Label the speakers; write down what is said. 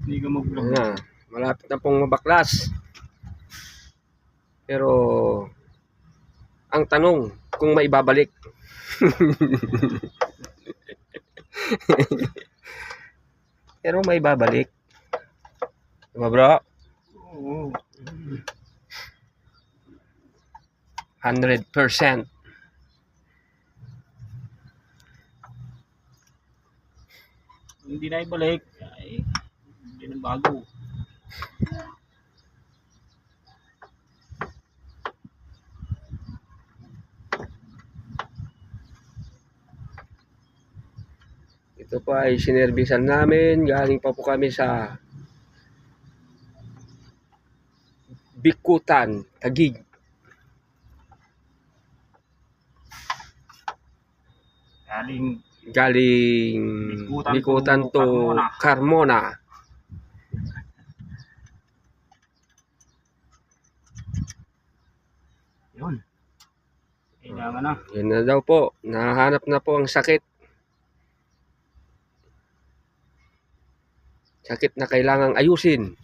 Speaker 1: Hindi ka mag-vlog.
Speaker 2: Na, malapit na pong mabaklas. Pero ang tanong kung maibabalik. Pero maibabalik. Diba bro?
Speaker 1: Oo.
Speaker 2: 100%.
Speaker 1: Hindi na ibalik. Ay, hindi na bago.
Speaker 2: Ito pa ay sinerbisan namin. Galing pa po kami sa Bikutan, Taguig. Galing Bikutan to Carmona.
Speaker 1: Yun. Kailangan na.
Speaker 2: Yun na daw po. Nahanap na po ang sakit. Sakit na kailangang ayusin.